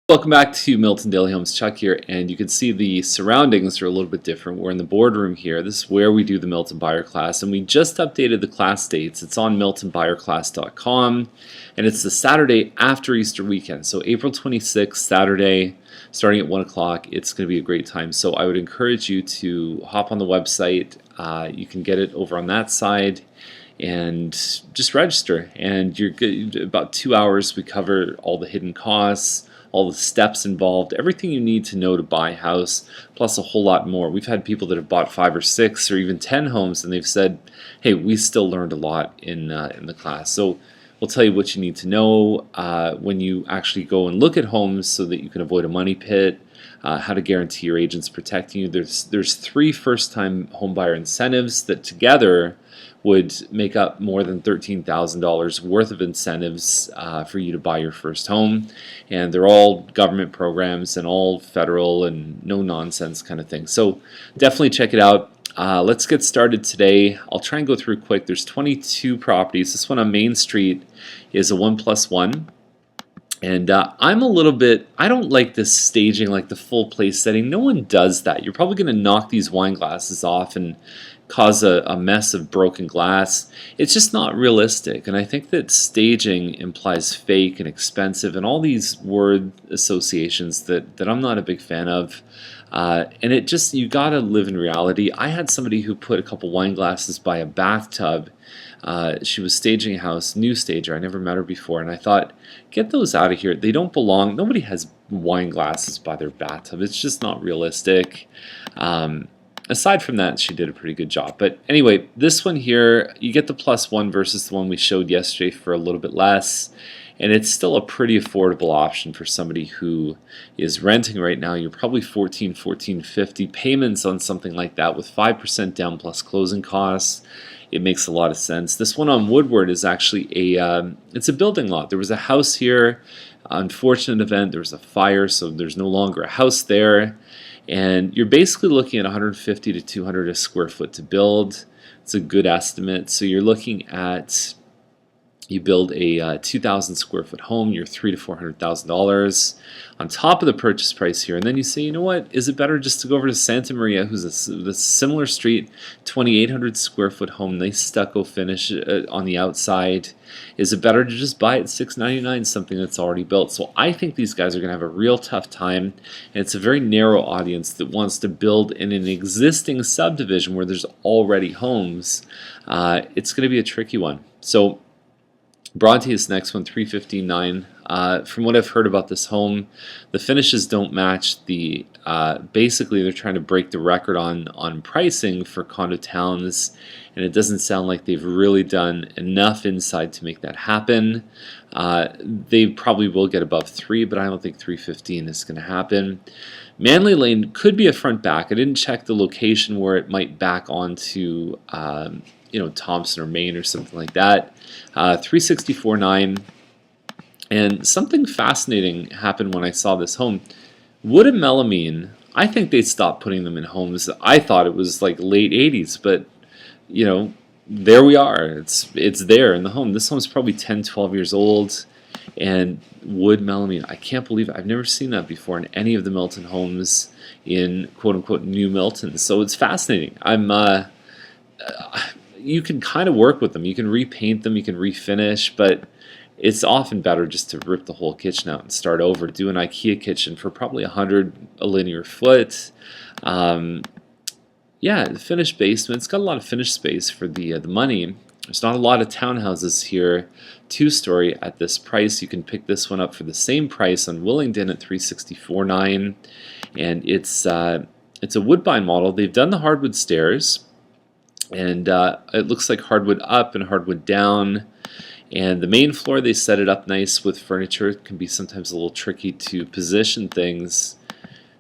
Welcome back to Milton Daily Homes. Chuck here, and you can see the surroundings are a little bit different. We're in the boardroom here. This is where we do the Milton Buyer class, and we just updated the class dates. It's on miltonbuyerclass.com, and it's the Saturday after Easter weekend. So April 26th, Saturday, starting at 1 o'clock. It's going to be a great time. So I would encourage you to hop on the website. You can get it over on that side and just register. And you're good. About 2 hours, we cover all the hidden costs, all the steps involved, everything you need to know to buy a house, plus a whole lot more. We've had people that have bought 5 or 6 or even 10 homes, and they've said, hey, we still learned a lot in the class. So we'll tell you what you need to know when you actually go and look at homes so that you can avoid a money pit, how to guarantee your agents protecting you. There's 3 first-time homebuyer incentives that together would make up more than $13,000 worth of incentives for you to buy your first home, and they're all government programs and all federal and no nonsense kind of thing. So definitely check it out. Let's get started today. I'll try and go through quick. There's 22 properties. This one on Main Street is a 1+1. And I'm a little bit, I don't like this staging, like the full place setting. No one does that. You're probably going to knock these wine glasses off and cause a mess of broken glass. It's just not realistic. And I think that staging implies fake and expensive and all these word associations that I'm not a big fan of. And it just, you got to live in reality. I had somebody who put a couple wine glasses by a bathtub. She was staging a house, new stager. I never met her before, and I thought, get those out of here. They don't belong. Nobody has wine glasses by their bathtub. It's just not realistic. Aside from that, she did a pretty good job. But anyway, this one here, you get the +1 versus the one we showed yesterday for a little bit less. And it's still a pretty affordable option for somebody who is renting right now. You're probably $1450 payments on something like that with 5% down plus closing costs. It makes a lot of sense. This one on Woodward is actually it's a building lot. There was a house here, unfortunate event. There was a fire, so there's no longer a house there. And you're basically looking at 150 to 200 a square foot to build. It's a good estimate. So you're looking at, you build a 2,000 square foot home, you're $300,000 to $400,000 on top of the purchase price here. And then you say, you know what, is it better just to go over to Santa Maria, who's a similar street, 2,800 square foot home, nice stucco finish on the outside. Is it better to just buy at $699 something that's already built? So I think these guys are going to have a real tough time, and it's a very narrow audience that wants to build in an existing subdivision where there's already homes. It's going to be a tricky one. So Bronte is the next one, $359. From what I've heard about this home, the finishes don't match the. Basically, they're trying to break the record on pricing for condo towns, and it doesn't sound like they've really done enough inside to make that happen. They probably will get above 3, but I don't think 315 is going to happen. Manley Lane could be a front back. I didn't check the location where it might back onto Thompson or Maine or something like that. 364.9. And something fascinating happened when I saw this home. Wood and melamine, I think they stopped putting them in homes. I thought it was like late 80s, but there we are. It's there in the home. This home's probably 10, 12 years old. And wood melamine, I can't believe it. I've never seen that before in any of the Milton homes in quote-unquote New Milton. So it's fascinating. You can kind of work with them. You can repaint them, you can refinish, but it's often better just to rip the whole kitchen out and start over. Do an IKEA kitchen for probably $100 a linear foot. Yeah, the finished basement. It's got a lot of finished space for the money. There's not a lot of townhouses here, 2-story at this price. You can pick this one up for the same price on Willingdon at $364.9, and it's a Woodbine model. They've done the hardwood stairs, and it looks like hardwood up and hardwood down. And the main floor, they set it up nice with furniture. It can be sometimes a little tricky to position things.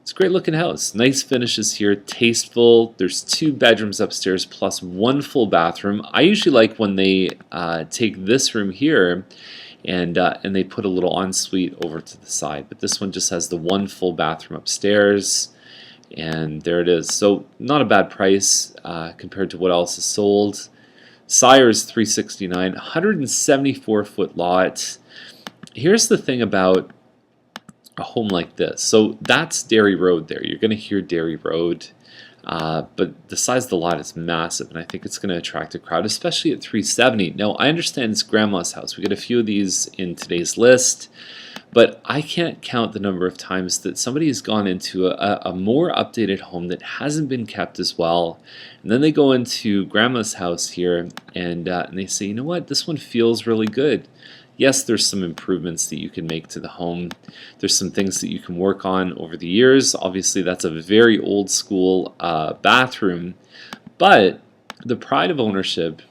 It's a great looking house. Nice finishes here, tasteful. There's 2 bedrooms upstairs plus 1 full bathroom. I usually like when they take this room here and they put a little ensuite over to the side. But this one just has the 1 full bathroom upstairs. And there it is. So not a bad price compared to what else is sold. Sire is $369, 174 foot lot. Here's the thing about a home like this. So that's Dairy Road there. You're going to hear Dairy Road. But the size of the lot is massive, and I think it's going to attract a crowd, especially at 370. Now, I understand it's grandma's house. We got a few of these in today's list, but I can't count the number of times that somebody has gone into a more updated home that hasn't been kept as well, and then they go into grandma's house here, and they say, you know what, this one feels really good. Yes, there's some improvements that you can make to the home. There's some things that you can work on over the years. Obviously, that's a very old school bathroom, but the pride of ownership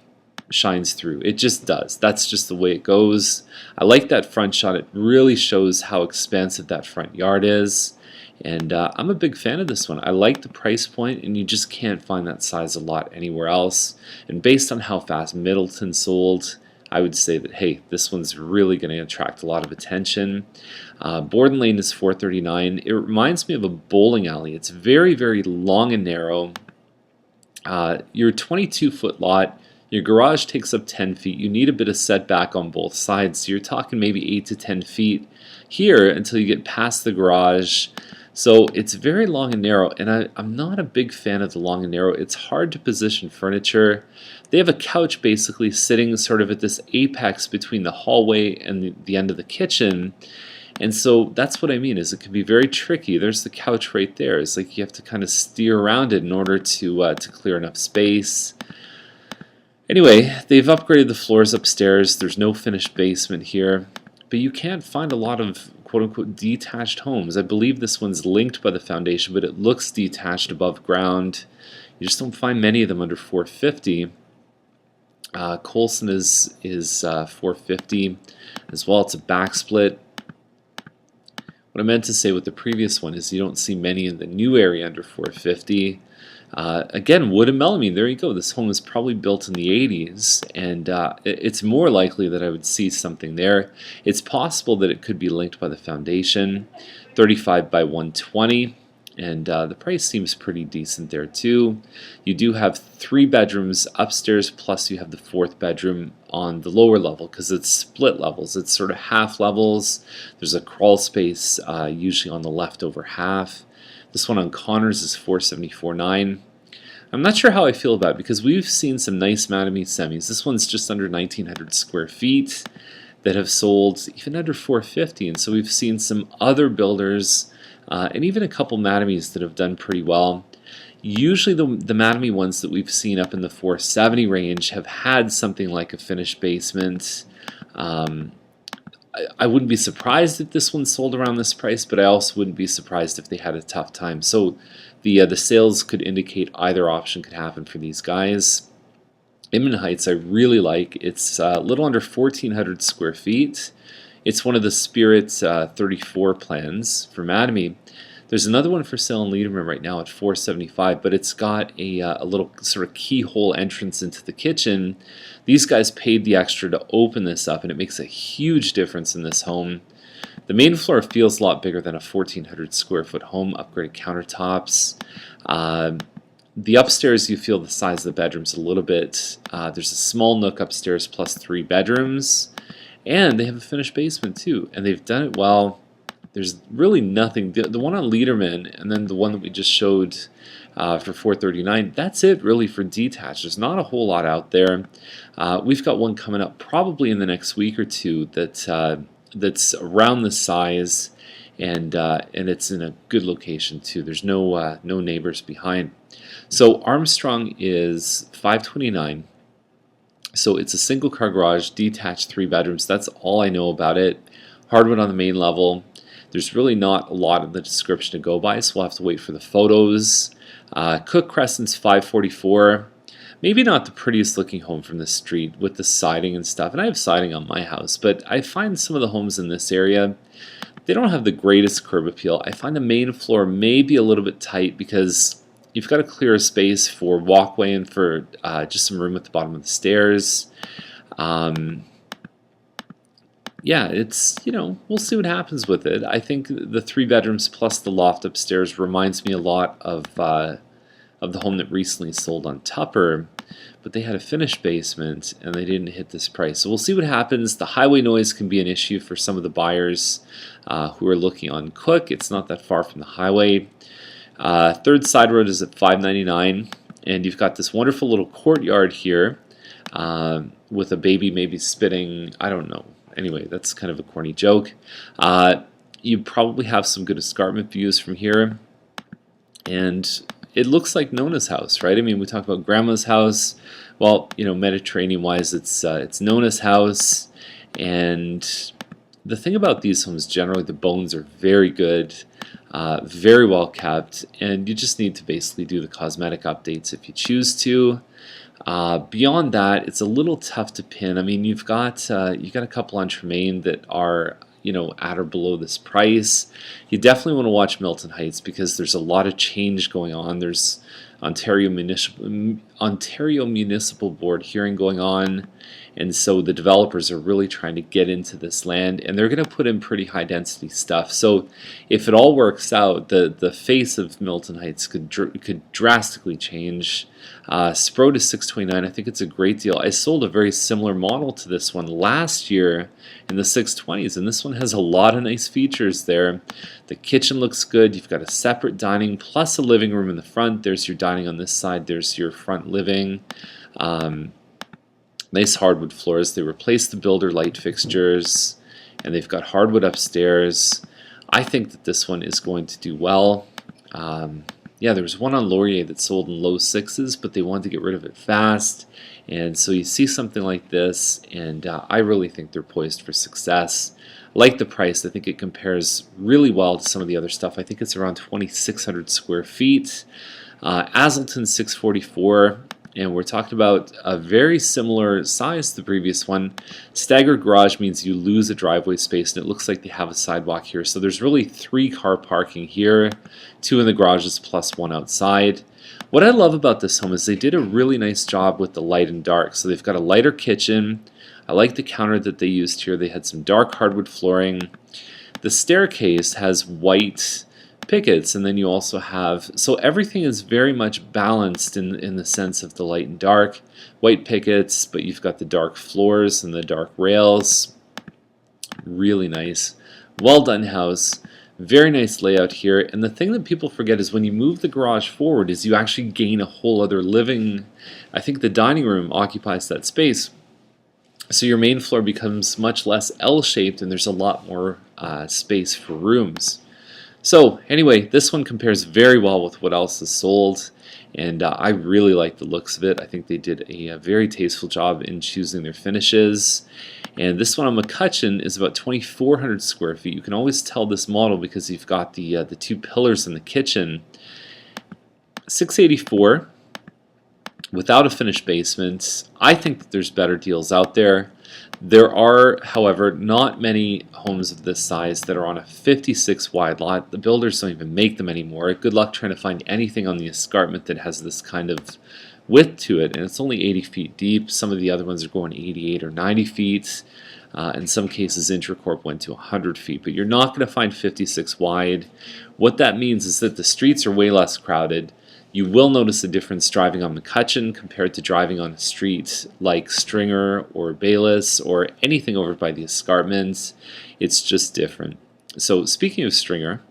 shines through. It just does. That's just the way it goes. I like that front shot. It really shows how expansive that front yard is. And I'm a big fan of this one. I like the price point, and you just can't find that size of lot anywhere else. And based on how fast Middleton sold, I would say that, hey, this one's really going to attract a lot of attention. Borden Lane is $439. It reminds me of a bowling alley. It's very, very long and narrow. Your 22-foot lot, your garage takes up 10 feet. You need a bit of setback on both sides. So you're talking maybe 8 to 10 feet here until you get past the garage. So it's very long and narrow, and I'm not a big fan of the long and narrow. It's hard to position furniture. They have a couch basically sitting sort of at this apex between the hallway and the end of the kitchen. And so that's what I mean, is it can be very tricky. There's the couch right there. It's like you have to kind of steer around it in order to clear enough space. Anyway, they've upgraded the floors upstairs. There's no finished basement here. But you can't find a lot of quote-unquote detached homes. I believe this one's linked by the foundation, but it looks detached above ground. You just don't find many of them under $450. Colson is $450 as well. It's a back split. What I meant to say with the previous one is you don't see many in the new area under $450. Again, wood and melamine, there you go. This home was probably built in the 80s, and it's more likely that I would see something there. It's possible that it could be linked by the foundation. 35 by 120, and the price seems pretty decent there too. You do have 3 bedrooms upstairs, plus you have the 4th bedroom on the lower level, because it's split levels. It's sort of half levels. There's a crawl space usually on the leftover half. This one on Connors is $474.9. I'm not sure how I feel about it, because we've seen some nice Mattamy semis. This one's just under 1,900 square feet that have sold even under $450, and so we've seen some other builders and even a couple Mattamys that have done pretty well. Usually the Mattamy ones that we've seen up in the $470 range have had something like a finished basement. I wouldn't be surprised if this one sold around this price, but I also wouldn't be surprised if they had a tough time. So the sales could indicate either option could happen for these guys. Inman Heights I really like. It's a little under 1,400 square feet. It's one of the Spirit 34 plans for Mattamy. There's another one for sale in Lederman right now at $475, but it's got a little sort of keyhole entrance into the kitchen. These guys paid the extra to open this up, and it makes a huge difference in this home. The main floor feels a lot bigger than a 1,400 square foot home, upgraded countertops. The upstairs, you feel the size of the bedrooms a little bit. There's a small nook upstairs plus 3 bedrooms, and they have a finished basement too, and they've done it well. There's really nothing. The one on Lederman and then the one that we just showed for $439, that's it really for detached. There's not a whole lot out there. We've got one coming up probably in the next week or two that's around the size, and it's in a good location too. There's no neighbors behind. So Armstrong is $529. So it's a single car garage, detached 3 bedrooms. That's all I know about it. Hardwood on the main level. There's really not a lot of the description to go by, so we'll have to wait for the photos. Cook Crescent's $544. Maybe not the prettiest looking home from the street with the siding and stuff, and I have siding on my house, but I find some of the homes in this area, they don't have the greatest curb appeal. I find the main floor may be a little bit tight because you've got to clear a space for walkway and for just some room at the bottom of the stairs. Yeah, it's, we'll see what happens with it. I think the 3 bedrooms plus the loft upstairs reminds me a lot of the home that recently sold on Tupper. but they had a finished basement and they didn't hit this price. So we'll see what happens. The highway noise can be an issue for some of the buyers who are looking on Cook. It's not that far from the highway. Third side road is at $599, and you've got this wonderful little courtyard here with a baby maybe spitting, I don't know. Anyway, that's kind of a corny joke. You probably have some good escarpment views from here, and it looks like Nona's house, right? I mean, we talk about Grandma's house. Well, you know, Mediterranean-wise, it's Nona's house, and the thing about these homes, generally, the bones are very good, very well kept, and you just need to basically do the cosmetic updates if you choose to. Beyond that, it's a little tough to pin. I mean, you've got a couple on Tremaine that are, you know, at or below this price. You definitely want to watch Milton Heights because there's a lot of change going on. There's Ontario Municipal Board hearing going on, and so the developers are really trying to get into this land, and they're going to put in pretty high density stuff. So if it all works out, the face of Milton Heights could drastically change. Sprott is $629. I think it's a great deal. I sold a very similar model to this one last year in the $620s, and this one has a lot of nice features there. The kitchen looks good. You've got a separate dining plus a living room in the front. There's your dining on this side. There's your front living. Nice hardwood floors. They replaced the builder light fixtures, and they've got hardwood upstairs. I think that this one is going to do well. Yeah, there was one on Laurier that sold in low sixes, but they wanted to get rid of it fast. And so you see something like this, and I really think they're poised for success. I like the price. I think it compares really well to some of the other stuff. I think it's around 2,600 square feet. Azelton $644. And we're talking about a very similar size to the previous one. Staggered garage means you lose a driveway space, and it looks like they have a sidewalk here. So there's really 3 car parking here, 2 in the garages plus 1 outside. What I love about this home is they did a really nice job with the light and dark. So they've got a lighter kitchen. I like the counter that they used here. They had some dark hardwood flooring. The staircase has white pickets, and then you also have, so everything is very much balanced in the sense of the light and dark. White pickets, but you've got the dark floors and the dark rails. Really nice. Well done house. Very nice layout here. And the thing that people forget is when you move the garage forward is you actually gain a whole other living. I think the dining room occupies that space. So your main floor becomes much less L-shaped, and there's a lot more space for rooms. So anyway, this one compares very well with what else is sold, and I really like the looks of it. I think they did a very tasteful job in choosing their finishes. And this one on McCutcheon is about 2,400 square feet. You can always tell this model because you've got the 2 pillars in the kitchen. $684 without a finished basement. I think that there's better deals out there. There are, however, not many homes of this size that are on a 56 wide lot. The builders don't even make them anymore. Good luck trying to find anything on the escarpment that has this kind of width to it, and it's only 80 feet deep. Some of the other ones are going 88 or 90 feet. In some cases, Intracorp went to 100 feet, but you're not going to find 56 wide. What that means is that the streets are way less crowded. You will notice a difference driving on McCutcheon compared to driving on a street like Stringer or Bayless or anything over by the escarpment. It's just different. So speaking of Stringer,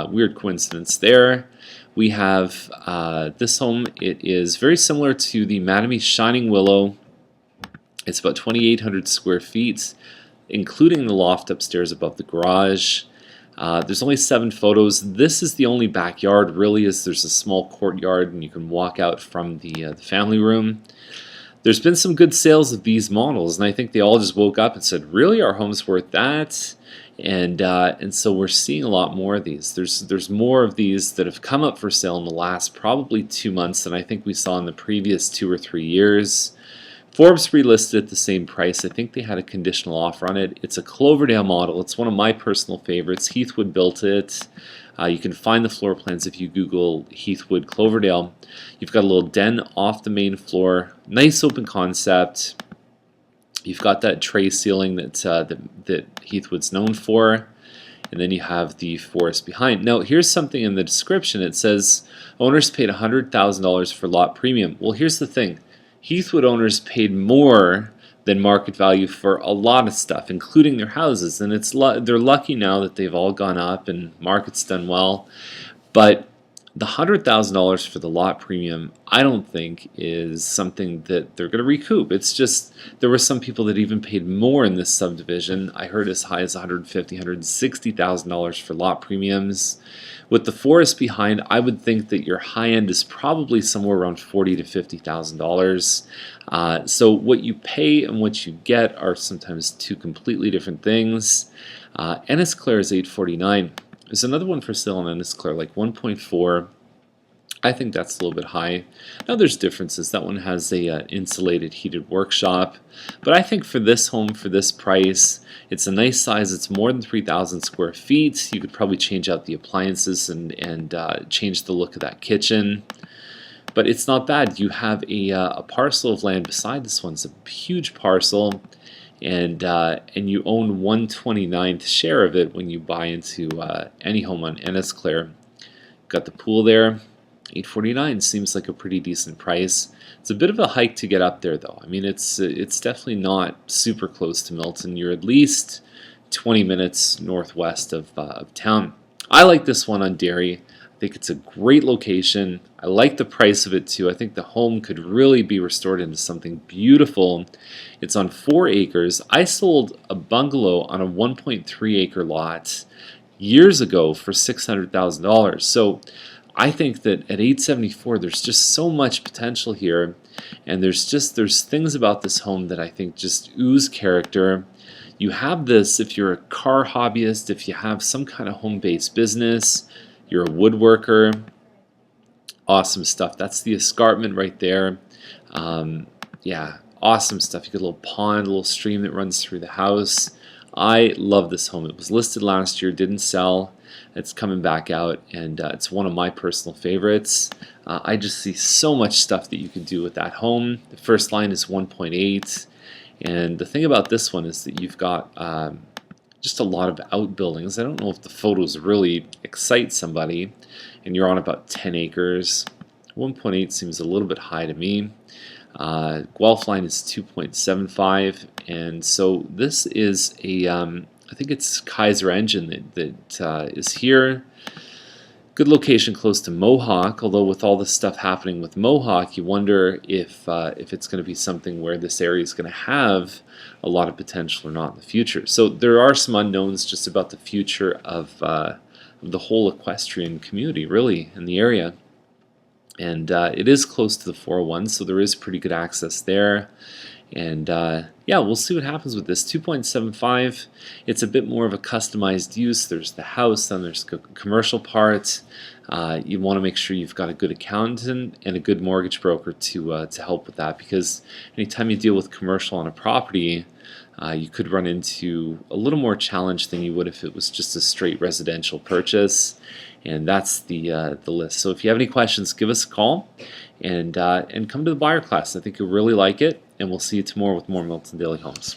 weird coincidence there. We have this home. It is very similar to the Mattamy Shining Willow. It's about 2,800 square feet, including the loft upstairs above the garage. There's only 7 photos. This is the only backyard, really, is there's a small courtyard and you can walk out from the family room. There's been some good sales of these models, and I think they all just woke up and said, really, our home's worth that? And so we're seeing a lot more of these. There's more of these that have come up for sale in the last probably 2 months than I think we saw in the previous 2 or 3 years. Forbes relisted at the same price. I think they had a conditional offer on it. It's a Cloverdale model. It's one of my personal favorites. Heathwood built it. You can find the floor plans if you Google Heathwood Cloverdale. You've got a little den off the main floor. Nice open concept. You've got that tray ceiling that Heathwood's known for. And then you have the forest behind. Now, here's something in the description. It says, owners paid $100,000 for lot premium. Well, here's the thing. Heathwood owners paid more than market value for a lot of stuff, including their houses, and they're lucky now that they've all gone up and market's done well. But the $100,000 for the lot premium, I don't think is something that they're going to recoup. It's just there were some people that even paid more in this subdivision. I heard as high as $150,000, $160,000 for lot premiums. With the forest behind, I would think that your high end is probably somewhere around $40,000 to $50,000. So what you pay and what you get are sometimes two completely different things. Ennisclare is $849. There's another one for sale on Ennisclare, like 1.4. I think that's a little bit high. Now there's differences. That one has a insulated heated workshop. But I think for this home, for this price, it's a nice size. It's more than 3,000 square feet. You could probably change out the appliances and change the look of that kitchen. But it's not bad. You have a parcel of land beside this one. It's a huge parcel. And you own 1/29th share of it when you buy into any home on Ennisclare. Got the pool there. $849 seems like a pretty decent price. It's a bit of a hike to get up there, though. I mean, it's definitely not super close to Milton. You're at least 20 minutes northwest of town. I like this one on Derry. I think it's a great location. I like the price of it too. I think the home could really be restored into something beautiful. It's on 4 acres. I sold a bungalow on a 1.3 acre lot years ago for $600,000. So I think that at $874, there's just so much potential here, and there's things about this home that I think just ooze character. You have this if you're a car hobbyist, if you have some kind of home-based business, you're a woodworker. Awesome stuff. That's the escarpment right there. Yeah, awesome stuff. You get a little pond, a little stream that runs through the house. I love this home. It was listed last year, didn't sell. It's coming back out, and it's one of my personal favorites. I just see so much stuff that you can do with that home. The first line is 1.8, and the thing about this one is that you've got just a lot of outbuildings. I don't know if the photos really excite somebody, and you're on about 10 acres. 1.8 seems a little bit high to me. Guelph line is 2.75, and so this is a I think it's Kaiser Engine that is here. Good location close to Mohawk, although with all this stuff happening with Mohawk, you wonder if it's going to be something where this area is going to have a lot of potential or not in the future. So there are some unknowns just about the future of the whole equestrian community, really, in the area. And it is close to the 401, so there is pretty good access there. And yeah, we'll see what happens with this. 2.75, it's a bit more of a customized use. There's the house, then there's commercial parts. You want to make sure you've got a good accountant and a good mortgage broker to help with that, because anytime you deal with commercial on a property, you could run into a little more challenge than you would if it was just a straight residential purchase. And that's the list. So if you have any questions, give us a call and come to the buyer class. I think you'll really like it, and we'll see you tomorrow with more Milton Daily Homes.